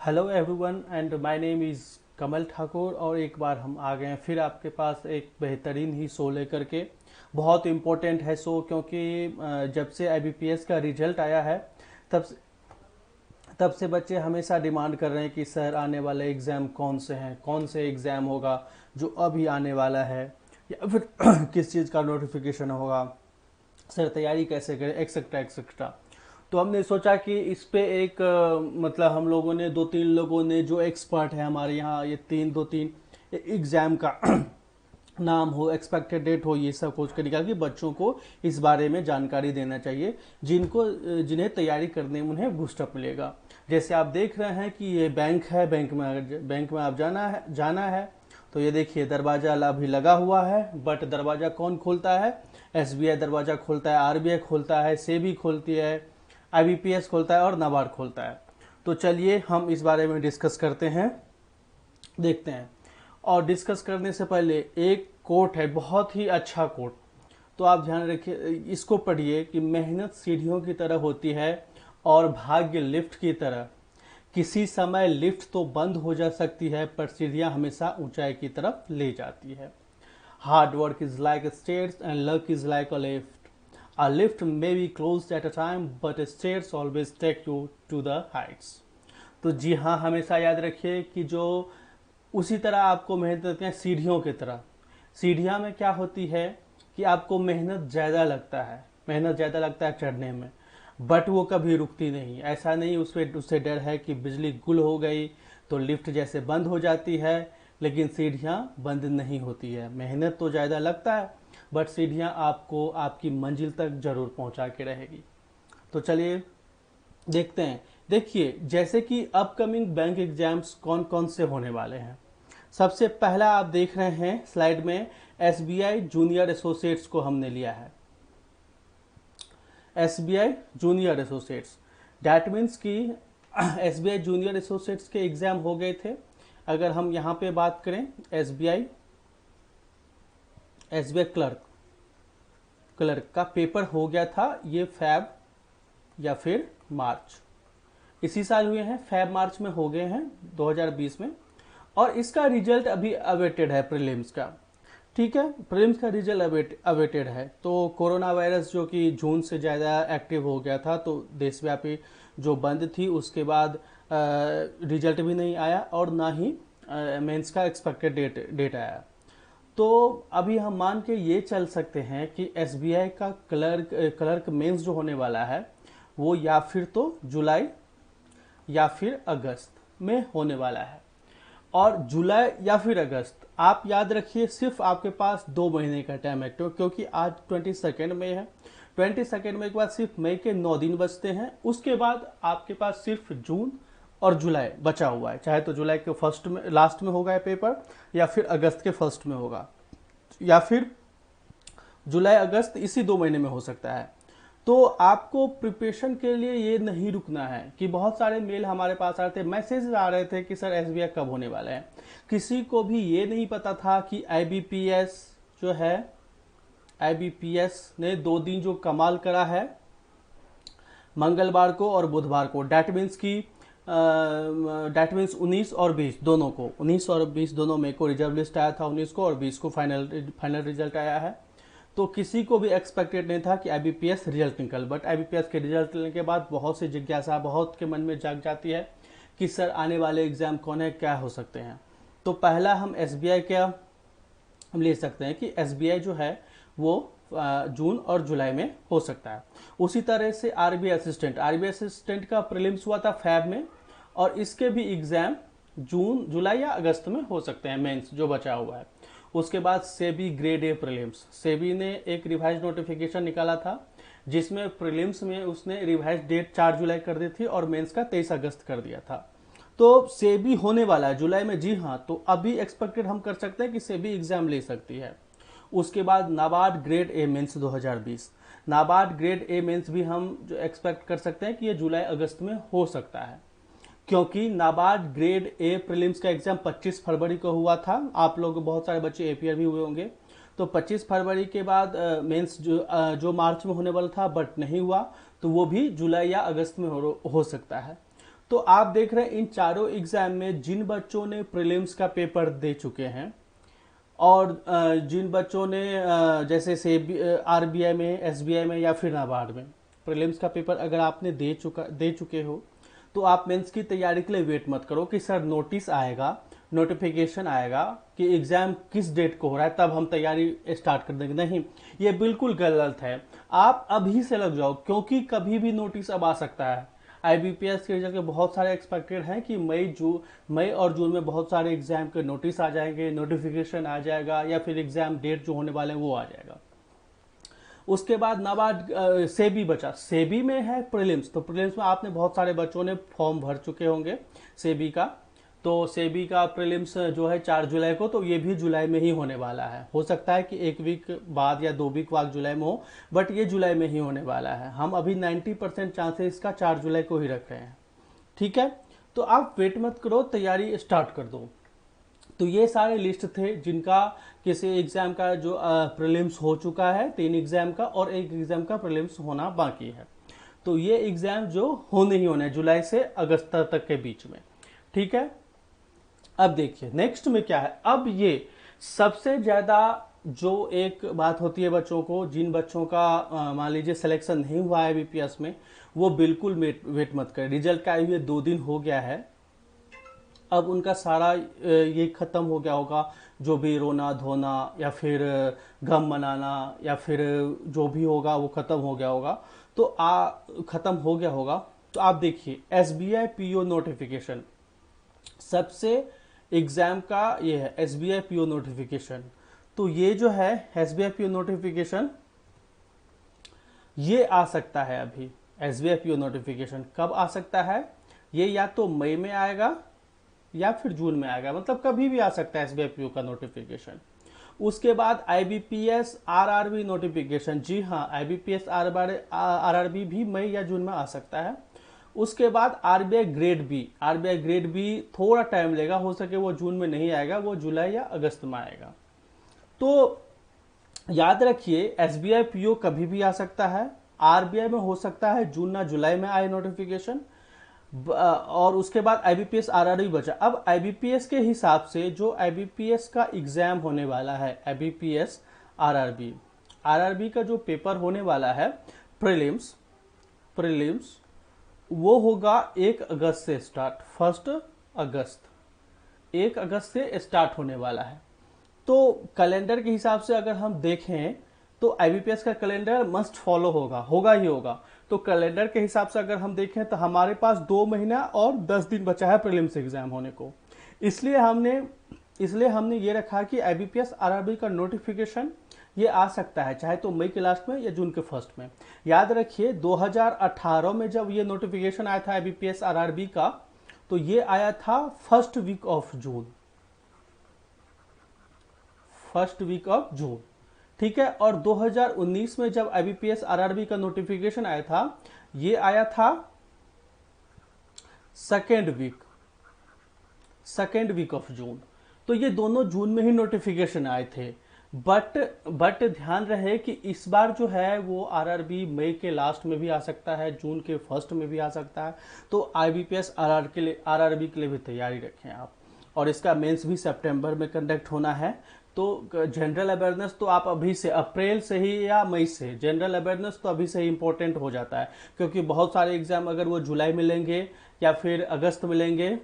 Hello everyone and my name is Kamal Thakur और एक बार हम आ गए हैं फिर आपके पास एक बेहतरीन ही शो लेकर के। बहुत इम्पोर्टेंट है शो क्योंकि जब से आईबीपीएस का रिजल्ट आया है तब से तब से बच्चे हमेशा डिमांड कर रहे हैं कि सर आने वाले एग्ज़ाम कौन से हैं, कौन से एग्ज़ाम होगा जो अभी आने वाला है या फिर किस चीज़ का नोटिफिकेशन होगा, सर तैयारी कैसे करें, एक्सेट्रा एक्सेट्रा। तो हमने सोचा कि इस पे एक मतलब हम लोगों ने दो तीन लोगों ने जो एक्सपर्ट है हमारे यहाँ, ये दो तीन एग्ज़ाम का नाम हो, एक्सपेक्टेड डेट हो, ये सब खोज कर निकाल के बच्चों को इस बारे में जानकारी देना चाहिए जिन्हें तैयारी करने में उन्हें बूस्टअप मिलेगा। जैसे आप देख रहे हैं कि ये बैंक है, बैंक में आप जाना है तो ये देखिए दरवाज़ा अभी लगा हुआ है, बट दरवाज़ा कौन खोलता है? एसबीआई दरवाज़ा खोलता है, आरबीआई खोलता है, सेबी खोलती है, आईबीपीएस खोलता है और नाबार्ड खोलता है। तो चलिए हम इस बारे में डिस्कस करते हैं, देखते हैं। और डिस्कस करने से पहले एक कोट है, बहुत ही अच्छा कोट, तो आप ध्यान रखिए, इसको पढ़िए कि मेहनत सीढ़ियों की तरह होती है और भाग्य लिफ्ट की तरह। किसी समय लिफ्ट तो बंद हो जा सकती है पर सीढ़ियां हमेशा ऊंचाई की तरफ ले जाती है। Hard work is like stairs and luck is like a lift. A lift may be closed at a time, but stairs always take you to the heights. तो जी हाँ, हमेशा याद रखिए कि जो उसी तरह आपको मेहनत करते हैं सीढ़ियों की तरह। सीढ़ियाँ में क्या होती है कि आपको मेहनत ज़्यादा लगता है चढ़ने में, बट वो कभी रुकती नहीं। ऐसा नहीं उससे डर है कि बिजली गुल हो गई तो लिफ्ट जैसे बंद हो जाती है, लेकिन सीढ़ियाँ बंद नहीं होती है। मेहनत तो ज़्यादा लगता है बट सीढ़ियाँ आपको आपकी मंजिल तक जरूर पहुँचा के रहेगी। तो चलिए देखते हैं। देखिए जैसे कि अपकमिंग बैंक एग्जाम्स कौन कौन से होने वाले हैं। सबसे पहला आप देख रहे हैं स्लाइड में, एसबीआई जूनियर एसोसिएट्स को हमने लिया है। SBI junior associates, that means कि एसबीआई जूनियर एसोसिएट्स के एग्जाम हो गए थे। अगर हम यहाँ पे बात करें एसबीआई क्लर्क का पेपर हो गया था, ये फैब या फिर मार्च इसी साल हुए हैं, फैब मार्च में हो गए हैं 2020 में। और इसका रिजल्ट अभी अवेटेड है, प्रीलिम्स का। ठीक है, प्रीलिम्स का रिजल्ट अवेटेड है। तो कोरोना वायरस जो कि जून से ज़्यादा एक्टिव हो गया था, तो देशव्यापी जो बंद थी उसके बाद रिजल्ट भी नहीं आया और ना ही मेंस का एक्सपेक्टेड डेट आया। तो अभी हम मान के ये चल सकते हैं कि एसबीआई का क्लर्क मेंस जो होने वाला है वो या फिर तो जुलाई या फिर अगस्त में होने वाला है। और जुलाई या फिर अगस्त, आप याद रखिए, सिर्फ आपके पास 2 महीने का टाइम है, क्योंकि आज 22 मई है। 22 मई के बाद सिर्फ मई के 9 दिन बचते हैं। उसके बाद आपके पास सिर्फ जून और जुलाई बचा हुआ है। चाहे तो जुलाई के फर्स्ट में, लास्ट में होगा पेपर, या फिर अगस्त के फर्स्ट में होगा, या फिर जुलाई अगस्त, इसी 2 महीने में हो सकता है। तो आपको प्रिपरेशन के लिए ये नहीं रुकना है कि बहुत सारे मेल हमारे पास आ रहे थे, मैसेज आ रहे थे कि सर एसबीआई कब होने वाला है। किसी को भी ये नहीं पता था कि आईबीपीएस जो है, आईबीपीएस ने 2 दिन जो कमाल करा है, मंगलवार को और बुधवार को, डैट मीन्स 19 और 20 दोनों को, 19 और 20 दोनों में को रिजर्व लिस्ट आया था, 19 को, और 20 को फाइनल रिजल्ट आया है। तो किसी को भी एक्सपेक्टेड नहीं था कि आईबीपीएस रिजल्ट निकल, बट आईबीपीएस के रिजल्ट लेने के बाद बहुत सी जिज्ञासा बहुत के मन में जाग जाती है कि सर आने वाले एग्जाम कौन है, क्या हो सकते हैं। तो पहला हम एसबीआई का हम ले सकते हैं कि एसबीआई जो है वो जून और जुलाई में हो सकता है। उसी तरह से आरबीआई असिस्टेंट का प्रीलिम्स हुआ था फैब में, और इसके भी एग्जाम जून, जुलाई या अगस्त में हो सकते हैं, मेंस जो बचा हुआ है। उसके बाद सेबी ग्रेड ए प्रीलिम्स, सेबी ने एक रिवाइज नोटिफिकेशन निकाला था जिसमें प्रीलिम्स में उसने रिवाइज डेट 4 जुलाई कर दी थी और मेंस का 23 अगस्त कर दिया था। तो सेबी होने वाला है जुलाई में, जी हाँ। तो अभी एक्सपेक्टेड हम कर सकते हैं कि सेबी एग्जाम ले सकती है। उसके बाद NABARD grade A mains 2020, NABARD grade A mains भी हम जो एक्सपेक्ट कर सकते हैं कि ये जुलाई अगस्त में हो सकता है, क्योंकि नाबार्ड ग्रेड ए प्रीलिम्स का एग्जाम 25 फरवरी को हुआ था। आप लोग बहुत सारे बच्चे एपीआर भी हुए होंगे। तो 25 फरवरी के बाद मेंस जो मार्च में होने वाला था बट नहीं हुआ, तो वो भी जुलाई या अगस्त में हो सकता है। तो आप देख रहे हैं इन चारों एग्जाम में जिन बच्चों ने प्रीलिम्स का पेपर दे चुके हैं और जिन बच्चों ने जैसे से आरबीआई में, एसबीआई में या फिर नाबार्ड में प्रीलिम्स का पेपर अगर आपने दे चुके हो, तो आप मेंस की तैयारी के लिए वेट मत करो कि सर नोटिस आएगा, नोटिफिकेशन आएगा कि एग्जाम किस डेट को हो रहा है तब हम तैयारी स्टार्ट कर देंगे। नहीं, ये बिल्कुल गलत है। आप अभी से लग जाओ, क्योंकि कभी भी नोटिस अब आ सकता है। आईबीपीएस के रिजल्ट के बहुत सारे एक्सपेक्टेड हैं कि मई और जून में बहुत सारे एग्जाम के नोटिस आ जाएंगे, नोटिफिकेशन आ जाएगा, या फिर एग्जाम डेट जो होने वाले हैं वो आ जाएगा। उसके बाद नाबार्ड सेबी बचा, सेबी में है प्रीलिम्स, तो प्रीलिम्स में आपने बहुत सारे बच्चों ने फॉर्म भर चुके होंगे सेबी का। तो सेबी का प्रीलिम्स जो है 4 जुलाई को, तो ये भी जुलाई में ही होने वाला है। हो सकता है कि 1 वीक बाद या 2 वीक बाद जुलाई में हो, बट ये जुलाई में ही होने वाला है। हम अभी 90% चांसेस इसका 4 जुलाई को ही रख रहे हैं। ठीक है, तो आप वेट मत करो, तैयारी स्टार्ट कर दो। तो ये सारे लिस्ट थे जिनका किसी एग्जाम का जो प्रीलिम्स हो चुका है, 3 एग्जाम का, और 1 एग्जाम का प्रीलिम्स होना बाकी है। तो ये एग्जाम जो होने ही होने जुलाई से अगस्त तक के बीच में। ठीक है, अब देखिए नेक्स्ट में क्या है। अब ये सबसे ज्यादा जो एक बात होती है बच्चों को, जिन बच्चों का मान लीजिए सिलेक्शन नहीं हुआ है बीपीएस में, वो बिल्कुल वेट मत करें। रिजल्ट का आए हुए 2 दिन हो गया है, अब उनका सारा ये खत्म हो गया होगा, जो भी रोना धोना या फिर गम मनाना या फिर जो भी होगा वो खत्म हो गया होगा। तो खत्म हो गया होगा। तो आप देखिए एसबीआई पीओ नोटिफिकेशन, सबसे एग्जाम का ये है एसबीआई पीओ नोटिफिकेशन। तो ये जो है एसबीआई पीओ नोटिफिकेशन ये आ सकता है। अभी एसबीआई पीओ नोटिफिकेशन कब आ सकता है? ये या तो मई में आएगा या फिर जून में आएगा, मतलब कभी भी आ सकता है एसबीआई पीओ का नोटिफिकेशन। उसके बाद आईबीपीएस आरआरबी नोटिफिकेशन, जी हाँ आईबीपीएस आरआरबी भी मई या जून में आ सकता है। उसके बाद RBI grade B, RBI grade B थोड़ा टाइम लेगा, हो सके वो जून में नहीं आएगा, वो जुलाई या अगस्त में आएगा। तो याद रखिए एसबीआई पीओ कभी भी आ सकता है, आरबीआई में हो सकता है जून ना जुलाई में आए नोटिफिकेशन, और उसके बाद आईबीपीएस आरआरबी बचा। अब आईबीपीएस के हिसाब से जो आईबीपीएस का एग्जाम होने वाला है, आईबीपीएस आरआरबी, आरआरबी का जो पेपर होने वाला है प्रीलिम्स, प्रीलिम्स वो होगा 1 अगस्त से स्टार्ट, 1 अगस्त, 1 अगस्त से स्टार्ट होने वाला है। तो कैलेंडर के हिसाब से अगर हम देखें तो आईबीपीएस का कैलेंडर मस्ट फॉलो होगा ही होगा। तो कैलेंडर के हिसाब से अगर हम देखें तो हमारे पास 2 महीना और 10 दिन बचा है प्रीलिम्स एग्जाम होने को। इसलिए हमने ये रखा कि आईबीपीएस आरआरबी का नोटिफिकेशन ये आ सकता है, चाहे तो मई के लास्ट में या जून के फर्स्ट में। याद रखिए 2018 में जब ये नोटिफिकेशन आया था आईबीपीएस आरआरबी का, तो ये आया था first week of June, first week of June. ठीक है, और 2019 में जब आईबीपीएस आरआरबी का नोटिफिकेशन आया था, ये आया था सेकेंड वीक ऑफ जून। तो ये दोनों जून में ही नोटिफिकेशन आए थे। बट ध्यान रहे कि इस बार जो है वो आरआरबी मई के लास्ट में भी आ सकता है, जून के फर्स्ट में भी आ सकता है। तो आईबीपीएस आरआरबी के लिए भी तैयारी रखें आप। और इसका मेंस भी सितंबर में कंडक्ट होना है। तो जनरल अवेयरनेस तो आप अभी से, अप्रैल से ही या मई से, जनरल अवेयरनेस तो अभी से ही इंपॉर्टेंट हो जाता है, क्योंकि बहुत सारे एग्जाम अगर वो जुलाई में लेंगे या फिर अगस्त में लेंगे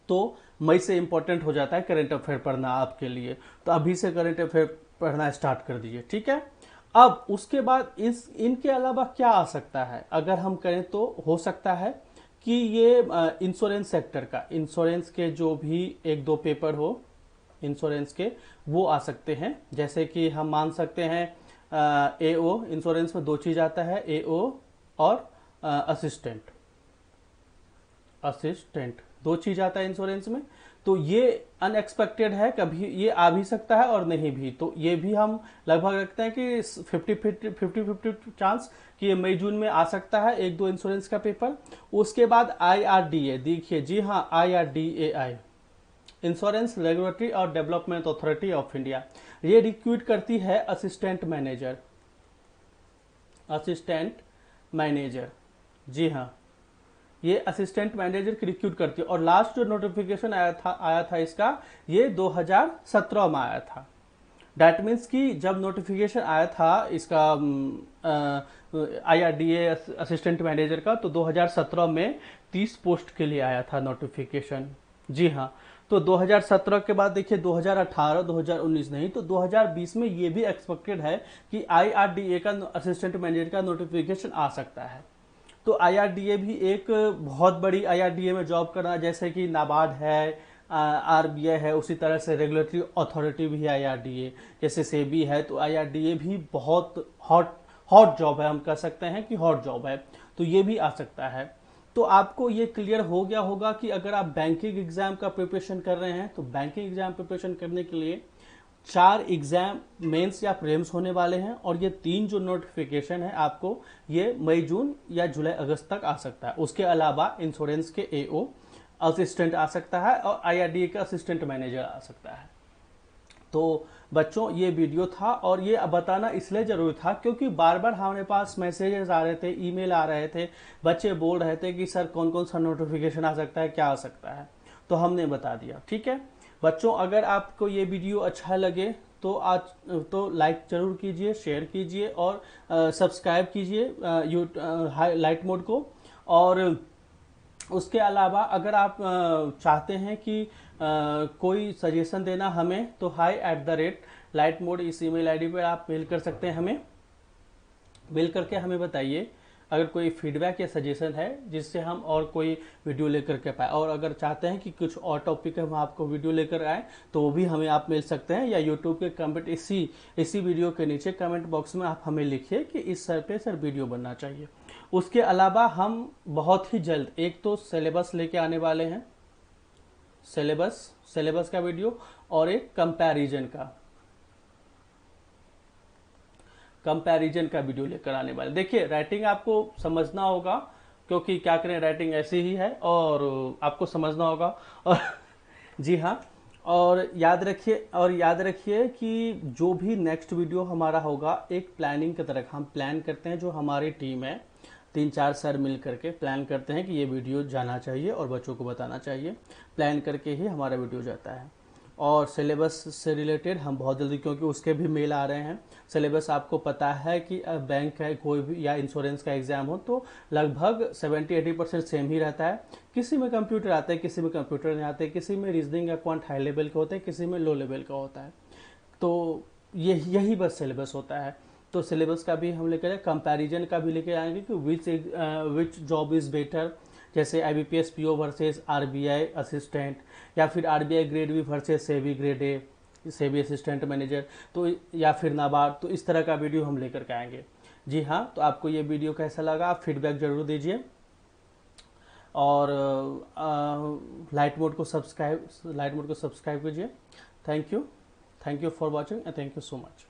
तो मई से इंपॉर्टेंट हो जाता है करंट अफेयर पढ़ना आपके लिए। तो अभी से करंट अफेयर पढ़ना स्टार्ट कर दीजिए। ठीक है, अब उसके बाद इनके अलावा क्या आ सकता है अगर हम करें, तो हो सकता है कि ये इंश्योरेंस सेक्टर का, इंश्योरेंस के जो भी 1-2 पेपर हो इंश्योरेंस के, वो आ सकते हैं। जैसे कि हम मान सकते हैं एओ, इंश्योरेंस में 2 चीज आता है, एओ और असिस्टेंट 2 चीज आता है इंश्योरेंस में। तो ये अनएक्सपेक्टेड है, कभी ये आ भी सकता है और नहीं भी। तो ये भी हम लगभग रखते हैं कि 50-50 चांस कि ये मई जून में आ सकता है 1-2 इंश्योरेंस का पेपर। उसके बाद आईआरडीए, देखिए जी हाँ आईआरडीएआई, इंश्योरेंस रेगुलेटरी और डेवलपमेंट अथॉरिटी ऑफ इंडिया, ये रिक्रूट करती है असिस्टेंट मैनेजर, जी हाँ ये असिस्टेंट मैनेजर की रिक्रूट करती है। और लास्ट जो नोटिफिकेशन आया था इसका, ये 2017 में आया था। डैट मीन्स कि जब नोटिफिकेशन आया था इसका IRDA असिस्टेंट मैनेजर का, तो 2017 में 30 पोस्ट के लिए आया था नोटिफिकेशन। जी हाँ, तो 2017 के बाद देखिए 2018, 2019 नहीं, तो 2020 में ये भी एक्सपेक्टेड है कि IRDA का असिस्टेंट मैनेजर का नोटिफिकेशन आ सकता है। तो IRDA भी एक बहुत बड़ी IRDA में जॉब करना, जैसे कि नाबार्ड है, RBI है, उसी तरह से रेगुलेटरी अथॉरिटी भी है IRDA, जैसे सेबी है, तो IRDA भी बहुत हॉट जॉब है, हम कह सकते हैं कि हॉट जॉब है, तो ये भी आ सकता है। तो आपको ये क्लियर हो गया होगा कि अगर आप बैंकिंग एग्जाम का प्रिपरेशन कर रहे हैं, तो बैंकिंग एग्जाम प्रिपरेशन करने के लिए 4 एग्जाम मेंस या प्रीलिम्स होने वाले हैं, और ये 3 जो नोटिफिकेशन है आपको ये मई, जून या जुलाई, अगस्त तक आ सकता है। उसके अलावा इंश्योरेंस के AO असिस्टेंट आ सकता है, और IRDA का असिस्टेंट मैनेजर आ सकता है। तो बच्चों ये वीडियो था, और ये बताना इसलिए जरूरी था क्योंकि बार बार हमारे पास मैसेजेस आ रहे थे, ईमेल आ रहे थे, बच्चे बोल रहे थे कि सर कौन कौन सा नोटिफिकेशन आ सकता है, क्या आ सकता है, तो हमने बता दिया। ठीक है बच्चों, अगर आपको ये वीडियो अच्छा लगे तो आज तो लाइक जरूर कीजिए, शेयर कीजिए और सब्सक्राइब कीजिए लाइट मोड को। और उसके अलावा अगर आप चाहते हैं कि कोई सजेशन देना हमें, तो hi@lightmode इस email ID पर आप मेल कर सकते हैं हमें। मेल करके हमें बताइए अगर कोई फीडबैक या सजेशन है जिससे हम और कोई वीडियो लेकर के पाए। और अगर चाहते हैं कि कुछ और टॉपिक हम आपको वीडियो लेकर आए, तो वो भी हमें आप मिल सकते हैं, या यूट्यूब के कमेंट इसी वीडियो के नीचे कमेंट बॉक्स में आप हमें लिखिए कि इस सर पे सर वीडियो बनना चाहिए। उसके अलावा हम बहुत ही जल्द एक तो सिलेबस लेके आने वाले हैं, सिलेबस का वीडियो, और एक कंपैरिजन का वीडियो लेकर आने वाले। देखिए राइटिंग आपको समझना होगा, क्योंकि क्या करें, राइटिंग ऐसी ही है और आपको समझना होगा। और जी हाँ, और याद रखिए कि जो भी नेक्स्ट वीडियो हमारा होगा एक प्लानिंग की तरह हम प्लान करते हैं। जो हमारी टीम है 3-4 सर मिल करके प्लान करते हैं कि ये वीडियो जाना चाहिए और बच्चों को बताना चाहिए, प्लान करके ही हमारा वीडियो जाता है। और सिलेबस से रिलेटेड हम बहुत जल्दी, क्योंकि उसके भी मेल आ रहे हैं। सिलेबस आपको पता है कि बैंक का कोई भी या इंश्योरेंस का एग्जाम हो तो लगभग 70-80% सेम ही रहता है। किसी में कंप्यूटर आता है, किसी में कंप्यूटर नहीं आते, किसी में रीजनिंग या क्वांट हाई लेवल का होता है, किसी में लो लेवल का होता है। तो यही बस सिलेबस होता है। तो सिलेबस का भी हम लेकर आए, कंपैरिजन का भी लेकर आएंगे कि विच जॉब इज़ बेटर, जैसे IBPS PO versus RBI assistant, या फिर RBI grade B versus SEBI grade A, SEBI assistant manager, तो या फिर नाबार्ड, तो इस तरह का वीडियो हम लेकर के आएंगे। जी हाँ, तो आपको ये वीडियो कैसा लगा आप फीडबैक जरूर दीजिए, और लाइट मोड को सब्सक्राइब कीजिए। Thank you for watching and thank you so much.